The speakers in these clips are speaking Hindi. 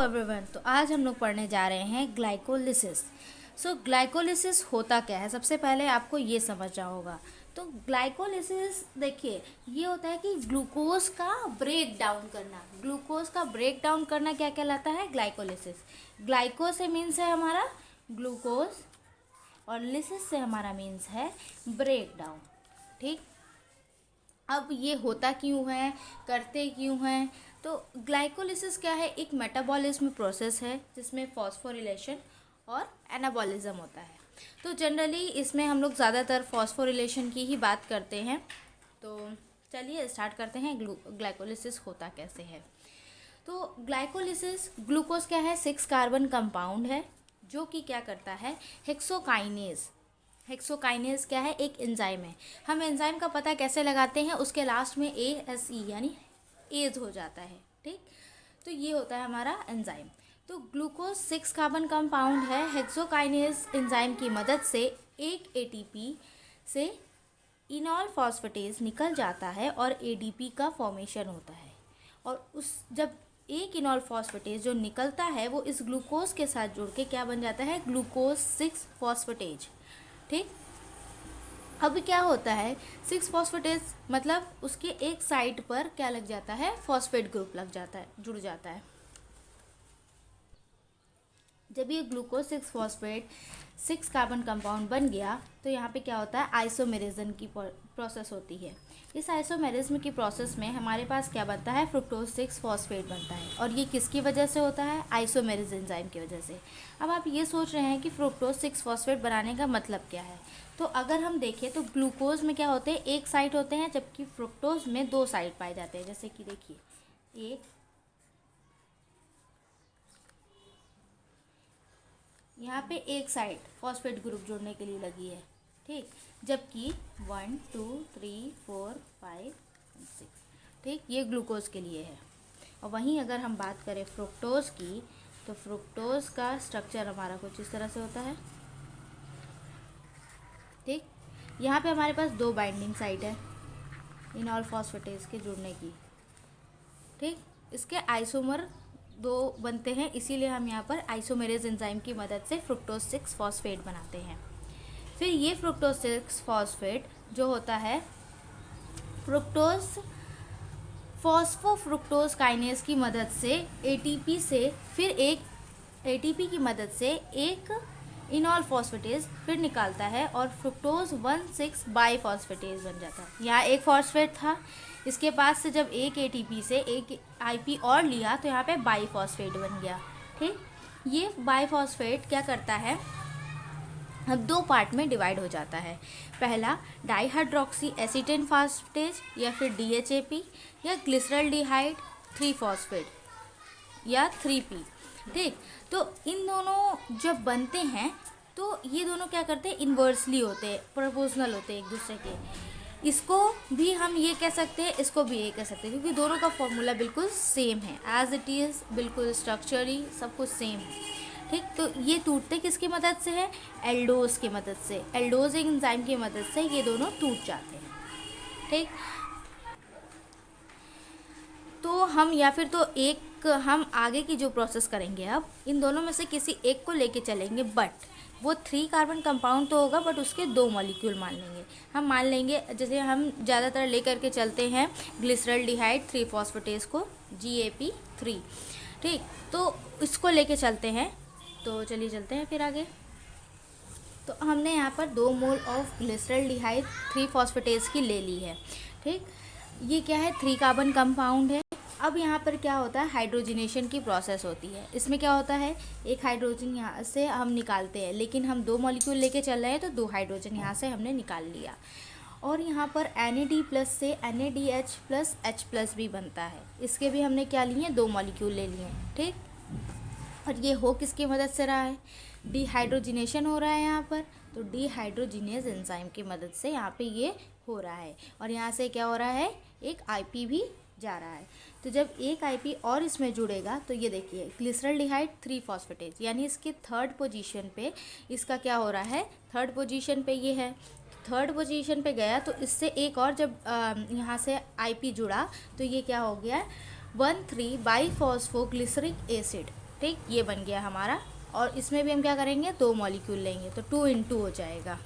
एवरीवन, तो आज हम लोग पढ़ने जा रहे हैं ग्लाइकोलिसिस। ग्लाइकोलिसिस होता क्या है, सबसे पहले आपको ये समझना होगा। तो ग्लाइकोलिसिस देखिए, ये होता है कि ग्लूकोज का ब्रेक डाउन करना। ग्लूकोज का ब्रेक डाउन करना क्या कहलाता है? ग्लाइकोलिसिस। ग्लाइको से मीन्स है हमारा ग्लूकोज और लिसिस से हमारा मीन्स है ब्रेक डाउन। ठीक, अब ये होता क्यों है, करते क्यों हैं? तो ग्लाइकोलिसिस क्या है? एक मेटाबॉलिज्म प्रोसेस है जिसमें फॉस्फोरिलेशन और एनाबॉलिज्म होता है। तो जनरली इसमें हम लोग ज़्यादातर फॉस्फोरिलेशन की ही बात करते हैं। तो चलिए स्टार्ट करते हैं ग्लाइकोलिसिस होता कैसे है। तो ग्लाइकोलिसिस, ग्लूकोज क्या है? 6 कार्बन कंपाउंड है जो कि क्या करता है? हेक्सोकाइनेज। हेक्सोकाइनेज क्या है? एक एंजाइम है। हम एंजाइम का पता कैसे लगाते हैं? उसके लास्ट में ASE यानी एज हो जाता है। ठीक, तो ये होता है हमारा एंजाइम। तो ग्लूकोज 6 कार्बन कंपाउंड है। हेक्सोकाइनेज एंजाइम की मदद से एक ATP से इनॉल फॉस्फेटेज निकल जाता है और ADP का फॉर्मेशन होता है। और उस जब एक इनॉल फॉस्फेटेज जो निकलता है वो इस ग्लूकोज के साथ जुड़ के क्या बन जाता है? Glucose 6 phosphatase. ठीक, अब क्या होता है? 6 फॉस्फेटेज मतलब उसके एक साइड पर क्या लग जाता है? फॉस्फेट ग्रुप लग जाता है, जुड़ जाता है। जब ये ग्लूकोज 6 फॉस्फेट 6 कार्बन कंपाउंड बन गया तो यहाँ पे क्या होता है? आइसोमेरिज्म की प्रोसेस होती है। इस आइसोमेरिज्म की प्रोसेस में हमारे पास क्या बनता है? फ्रुक्टोज 6 फॉस्फेट बनता है। और ये किसकी वजह से होता है? आइसोमेरिज एंजाइम की वजह से। अब आप ये सोच रहे हैं कि फ्रुक्टोज 6 फॉस्फेट बनाने का मतलब क्या है? तो अगर हम देखें तो ग्लूकोज में क्या होते हैं? एक साइट होते हैं, जबकि फ्रुक्टोज में 2 साइट पाए जाते हैं। जैसे कि देखिए, एक यहाँ पे एक साइड फॉस्फेट ग्रुप जोड़ने के लिए लगी है। ठीक, जबकि 1 2 3 4 5 6, ठीक, ये ग्लूकोज के लिए है। और वहीं अगर हम बात करें फ्रुक्टोज की, तो फ्रुक्टोज का स्ट्रक्चर हमारा कुछ इस तरह से होता है। ठीक, यहाँ पे हमारे पास 2 बाइंडिंग साइट है इनॉल फॉस्फेटेज के जुड़ने की। ठीक, इसके आइसोमर 2 बनते हैं, इसीलिए हम यहाँ पर आइसोमेरेज एंजाइम की मदद से फ्रुक्टोज 6 फॉस्फेट बनाते हैं। फिर ये फ्रुक्टोज 6 फॉस्फेट जो होता है, फ्रुक्टोज फॉस्फोफ्रुक्टोज काइनेज की मदद से ATP से फिर एक ATP की मदद से एक इनॉल फॉस्फेटेज फिर निकालता है और फ्रुक्टोज 1,6 बाईफॉस्फेटेज बन जाता है। यहाँ एक फॉस्फेट था, इसके पास से जब एक ATP से एक IP और लिया तो यहाँ पे बाईफॉस्फेट बन गया। ठीक, ये बाईफॉस्फेट क्या करता है? अब 2 पार्ट में डिवाइड हो जाता है। पहला डाईहाइड्रोक्सी एसीटेन फॉस्फेटेज या फिर DHAP या ग्लिसरल्डिहाइड 3 फॉस्फेट या 3P। ठीक, तो इन दोनों जब बनते हैं तो ये दोनों क्या करते हैं? इन्वर्सली होते हैं, प्रोपोर्शनल होते हैं एक दूसरे के। इसको भी हम ये कह सकते हैं, इसको भी ये कह सकते हैं, क्योंकि दोनों का फॉर्मूला बिल्कुल सेम है, एज इट इज़, बिल्कुल स्ट्रक्चर ही सब कुछ सेम है। ठीक, तो ये टूटते किसकी मदद से है? एल्डोज की मदद से। एल्डोज एंजाइम की मदद से ये दोनों टूट जाते हैं। ठीक, तो हम या फिर तो एक हम आगे की जो प्रोसेस करेंगे, अब इन दोनों में से किसी एक को लेके चलेंगे, बट वो 3 कार्बन कंपाउंड तो होगा बट उसके 2 मॉलिक्यूल मान लेंगे। हम मान लेंगे, जैसे हम ज़्यादातर लेकर के चलते हैं ग्लिसरल्डिहाइड 3 फॉस्फेटेज को, GAP3। ठीक, तो इसको लेके चलते हैं। तो चलिए चलते हैं फिर आगे। तो हमने यहाँ पर 2 मोल ऑफ ग्लिसरल्डिहाइड 3 फॉस्फेटेज की ले ली है। ठीक, ये क्या है? 3 कार्बन कंपाउंड है। अब यहाँ पर क्या होता है? हाइड्रोजनेशन की प्रोसेस होती है। इसमें क्या होता है? एक हाइड्रोजन यहाँ से हम निकालते हैं, लेकिन हम 2 मॉलिक्यूल लेके चल रहे हैं तो 2 हाइड्रोजन यहाँ से हमने निकाल लिया। और यहाँ पर NAD+ से NADH+H+ भी बनता है। इसके भी हमने क्या लिए? 2 मॉलिक्यूल ले लिए। ठीक, और ये हो किसकी मदद से रहा है? डिहाइड्रोजिनेशन हो रहा है यहाँ पर। तो डिहाइड्रोजिनेज एंजाइम की मदद से यहाँ पे ये हो रहा है। और यहाँ से क्या हो रहा है? एक IP भी जा रहा है। तो जब एक IP और इसमें जुड़ेगा तो ये देखिए, ग्लिसरल्डिहाइड 3 फॉस्फेटेज, यानी इसके 3rd पोजीशन पे इसका क्या हो रहा है? 3rd पोजीशन पे ये है। 3rd पोजीशन पे गया तो इससे एक और जब यहाँ से IP जुड़ा तो ये क्या हो गया? 1,3 बाईफॉस्फोग्लिसरिक एसिड। ठीक, ये बन गया हमारा। और इसमें भी हम क्या करेंगे, 2 मॉलिक्यूल लेंगे तो 2 × 2 हो जाएगा।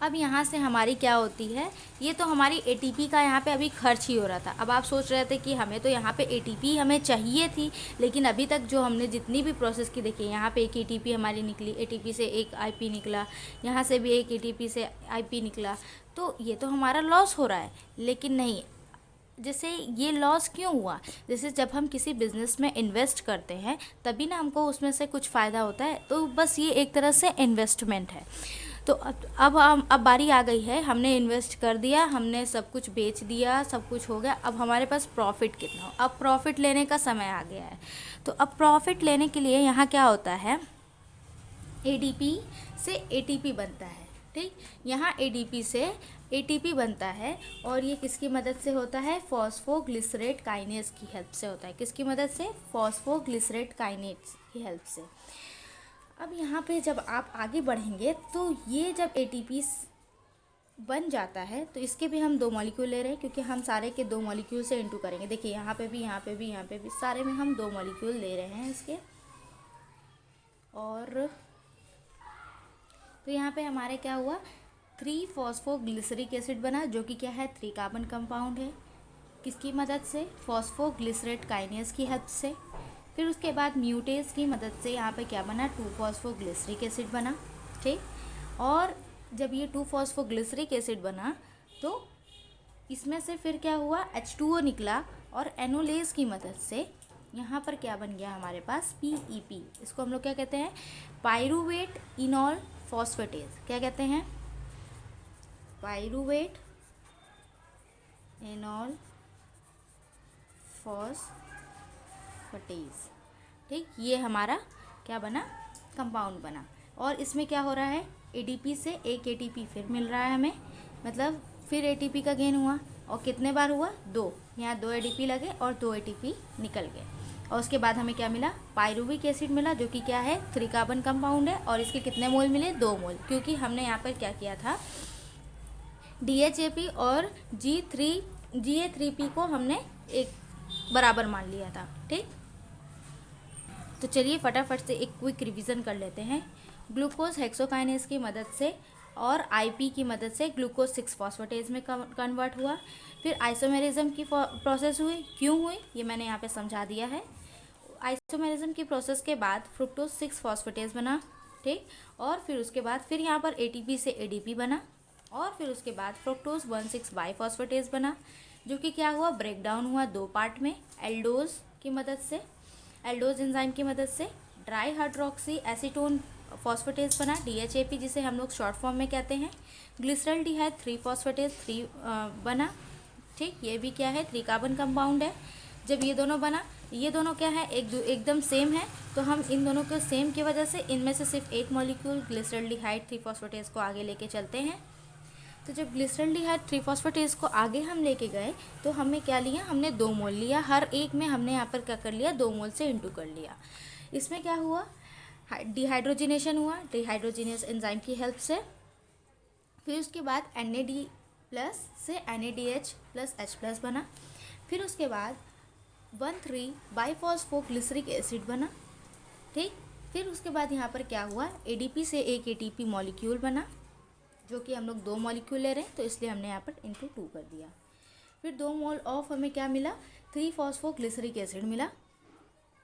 अब यहाँ से हमारी क्या होती है, ये तो हमारी एटीपी का यहाँ पे अभी खर्च ही हो रहा था। अब आप सोच रहे थे कि हमें तो यहाँ पे एटीपी हमें चाहिए थी, लेकिन अभी तक जो हमने जितनी भी प्रोसेस की, देखिए यहाँ पे एक एटीपी हमारी निकली, एटीपी से एक आईपी निकला, यहाँ से भी एक एटीपी से आईपी निकला, तो ये तो हमारा लॉस हो रहा है। लेकिन नहीं, जैसे ये लॉस क्यों हुआ, जैसे जब हम किसी बिज़नेस में इन्वेस्ट करते हैं तभी ना हमको उसमें से कुछ फ़ायदा होता है, तो बस ये एक तरह से इन्वेस्टमेंट है। तो अब बारी आ गई है, हमने इन्वेस्ट कर दिया, हमने सब कुछ बेच दिया, सब कुछ हो गया, अब हमारे पास प्रॉफिट कितना हो, अब प्रॉफिट लेने का समय आ गया है। तो अब प्रॉफिट लेने के लिए यहाँ क्या होता है, एडीपी से एटीपी बनता है। ठीक, यहाँ एडीपी से एटीपी बनता है, और ये किसकी मदद से होता है, फॉस्फोग्लिसरेट काइनेज की हेल्प से होता है। किसकी मदद से, फॉस्फोग्लिसरेट काइनेज की हेल्प से। अब यहाँ पे जब आप आगे बढ़ेंगे तो ये जब एटीपी बन जाता है तो इसके भी हम 2 मॉलिक्यूल ले रहे हैं, क्योंकि हम सारे के 2 मॉलिक्यूल से इंटू करेंगे। देखिए यहाँ पे भी, यहाँ पे भी, यहाँ पे भी, सारे में हम 2 मॉलिक्यूल ले रहे हैं इसके। और तो यहाँ पे हमारे क्या हुआ, 3 फॉस्फोग्लिसरिक एसिड बना, जो कि क्या है, 3 कार्बन कंपाउंड है। किसकी मदद से, फॉस्फोग्लिसरेट काइनेज की हेल्प से। फिर उसके बाद म्यूटेज की मदद से यहाँ पे क्या बना, 2 फॉस्फोग्लिसरिक एसिड बना। ठीक, और जब ये 2 फॉस्फोग्लिसरिक एसिड बना तो इसमें से फिर क्या हुआ, H2O निकला, और एनोलेज की मदद से यहाँ पर क्या बन गया हमारे पास, PEP। इसको हम लोग क्या कहते हैं, पायरूवेट इनॉल फॉस्फेटेज। क्या कहते हैं, पायरूवेट इनॉल फॉस्फेटेज। ठीक, ये हमारा क्या बना, कंपाउंड बना। और इसमें क्या हो रहा है, एडीपी से एक एटीपी फिर मिल रहा है हमें, मतलब फिर एटीपी का गेन हुआ। और कितने बार हुआ, 2, यहाँ 2 एटीपी लगे और 2 एटीपी निकल गए। और उसके बाद हमें क्या मिला, पायरूविक एसिड मिला, जो कि क्या है, 3 कार्बन कंपाउंड है। और इसके कितने मोल मिले, 2 मोल, क्योंकि हमने यहाँ पर क्या किया था, DHAP और GA3P को हमने एक बराबर मान लिया था। ठीक, तो चलिए फटाफट से एक क्विक रिवीजन कर लेते हैं। ग्लूकोज हेक्सोकाइनेज की मदद से और आईपी की मदद से ग्लूकोज 6 फॉस्फेटेज में कन्वर्ट हुआ। फिर आइसोमेरिज्म की प्रोसेस हुई, क्यों हुई ये मैंने यहाँ पे समझा दिया है। आइसोमेरिज्म की प्रोसेस के बाद फ्रुक्टोज 6 फॉस्फेटेज बना। ठीक, और फिर उसके बाद फिर यहाँ पर एटीपी से एडीपी बना, और फिर उसके बाद फ्रुक्टोज 1,6 बाईफॉस्फेटेज बना, जो कि क्या हुआ, ब्रेक डाउन हुआ 2 पार्ट में, एल्डोज की मदद से, एल्डोज एंजाइम की मदद से। ड्राई हाइड्रोक्सी एसीटोन फॉस्फेटेज बना, DHAP, जिसे हम लोग शॉर्ट फॉर्म में कहते हैं। ग्लिसरल्डिहाइड 3 फॉस्फेटेज 3 बना। ठीक, ये भी क्या है, 3 कार्बन कंपाउंड है। जब ये दोनों बना, ये दोनों क्या है, एकदम सेम है, तो हम इन दोनों के सेम की वजह से इनमें से सिर्फ एक मॉलिक्यूल ग्लिसरल्डिहाइड 3 फॉस्फेटेज को आगे लेके चलते हैं। तो जब ग्लिसरल्डिहाइड 3 फॉस्फेटेज को आगे हम लेके गए तो हमें क्या लिया, हमने 2 मोल लिया, हर एक में हमने यहाँ पर क्या कर लिया, 2 मोल से इंटू कर लिया। इसमें क्या हुआ, डिहाइड्रोजिनेशन हुआ, डिहाइड्रोजिनेस एंजाइम की हेल्प से। फिर उसके बाद NAD+ से NADH+H+ बना। फिर उसके बाद 1,3 बाईफॉस्फोग्लिसरिक एसिड बना। ठीक, फिर उसके बाद यहाँ पर क्या हुआ, ADP से एक ATP मॉलिक्यूल बना, जो कि हम लोग 2 मॉलिक्यूल ले रहे हैं, तो इसलिए हमने यहाँ पर इंटू 2 कर दिया। फिर 2 मोल ऑफ हमें क्या मिला, 3 फॉस्फोग्लिसरिक एसिड मिला,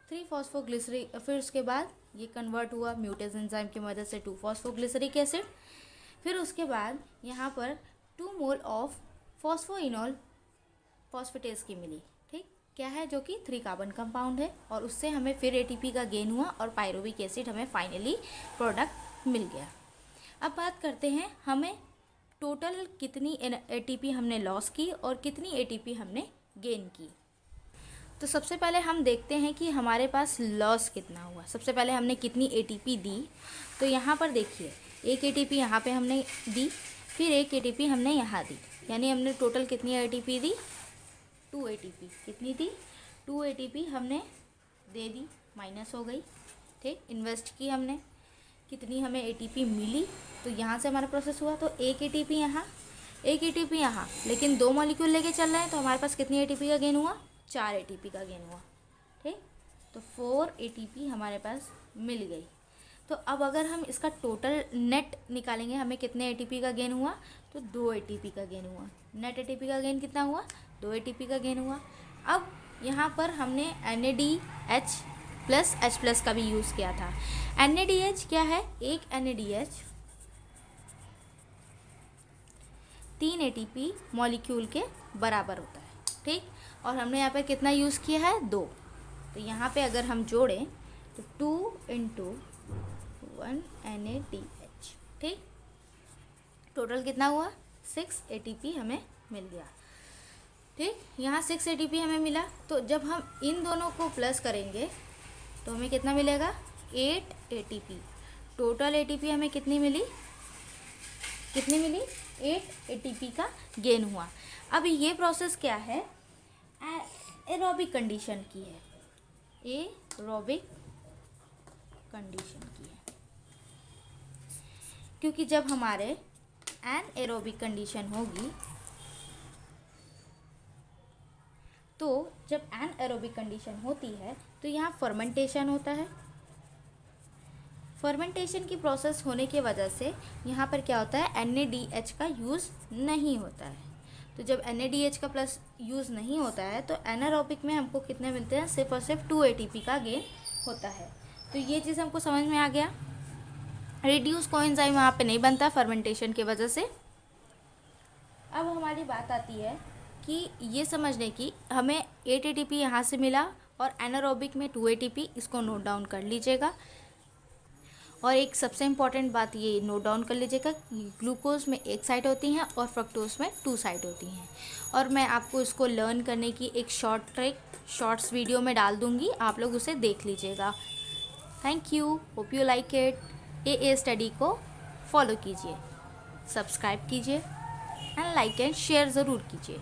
3 फॉस्फोग्लिसरिक। फिर उसके बाद ये कन्वर्ट हुआ म्यूटेज एंजाइम की मदद से 2 फॉस्फोग्लिसरिक एसिड। फिर उसके बाद यहाँ पर 2 मोल ऑफ फॉस्फोइनॉल फॉस्फेटेज की मिली। ठीक, क्या है, जो कि 3 कार्बन कंपाउंड है, और उससे हमें फिर एटीपी का गेन हुआ और पायरूविक एसिड हमें फाइनली प्रोडक्ट मिल गया। अब बात करते हैं, हमें टोटल कितनी एटीपी हमने लॉस की और कितनी एटीपी हमने गेन की। तो सबसे पहले हम देखते हैं कि हमारे पास लॉस कितना हुआ। सबसे पहले हमने कितनी एटीपी दी, तो यहाँ पर देखिए, एक एटीपी यहाँ पे हमने दी, फिर एक एटीपी हमने यहाँ दी, यानी हमने टोटल कितनी एटीपी दी, 2 एटीपी। कितनी दी, 2 एटीपी हमने दे दी, माइनस हो गई। ठीक, इन्वेस्ट की हमने, कितनी हमें एटीपी मिली, तो यहाँ से हमारा प्रोसेस हुआ, तो एक एटीपी यहाँ, एक एटीपी यहाँ, लेकिन 2 मॉलिक्यूल लेके चल रहे हैं, तो हमारे पास कितनी एटीपी का गेन हुआ, 4 एटीपी का गेन हुआ। ठीक, तो 4 ATP हमारे पास मिल गई। तो अब अगर हम इसका टोटल नेट निकालेंगे, हमें कितने ATP का गेन हुआ, तो 2 ATP का गेन हुआ। नेट ATP का गेन कितना हुआ, 2 ATP का गेन हुआ। अब यहाँ पर हमने NADH प्लस H प्लस का भी यूज़ किया था। NADH क्या है, एक NADH 3 ATP मॉलिक्यूल के बराबर होता है, ठीक। और हमने यहाँ पे कितना यूज़ किया है, 2। तो यहाँ पे अगर हम जोड़ें तो 2 × 1 NADH, ठीक। टोटल कितना हुआ, 6 ATP हमें मिल गया, ठीक। यहाँ 6 ATP हमें मिला। तो जब हम इन दोनों को प्लस करेंगे तो हमें कितना मिलेगा, 8 ATP। टोटल ATP हमें कितनी मिली, 8 ATP का गेन हुआ। अब ये प्रोसेस क्या है, एरोबिक कंडीशन की है, एरोबिक कंडीशन की है। क्योंकि जब हमारे एनएरोबिक कंडीशन होगी, तो जब एनएरोबिक कंडीशन होती है तो यहाँ फर्मेंटेशन होता है। फर्मेंटेशन की प्रोसेस होने की वजह से यहाँ पर क्या होता है, NADH का यूज़ नहीं होता है। तो जब NADH का प्लस यूज़ नहीं होता है तो एनारोबिक में हमको कितने मिलते हैं, सिर्फ और सिर्फ 2 ATP का गेन होता है। तो ये चीज़ हमको समझ में आ गया। रिड्यूस कोएंजाइम वहाँ पे नहीं बनता फर्मेंटेशन की वजह से। अब हमारी बात आती है कि ये समझने की, हमें 8 ATP यहाँ से मिला और एनारोबिक में 2 ATP, इसको नोट डाउन कर लीजिएगा। और एक सबसे इम्पॉर्टेंट बात ये नोट डाउन कर लीजिएगा, ग्लूकोज में एक साइड होती हैं और फ्रक्टोज में 2 साइड होती हैं। और मैं आपको इसको लर्न करने की एक शॉर्ट्स वीडियो में डाल दूँगी, आप लोग उसे देख लीजिएगा। Thank you, hope you like it. AA study को फॉलो कीजिए, सब्सक्राइब कीजिए एंड लाइक एंड शेयर ज़रूर कीजिए।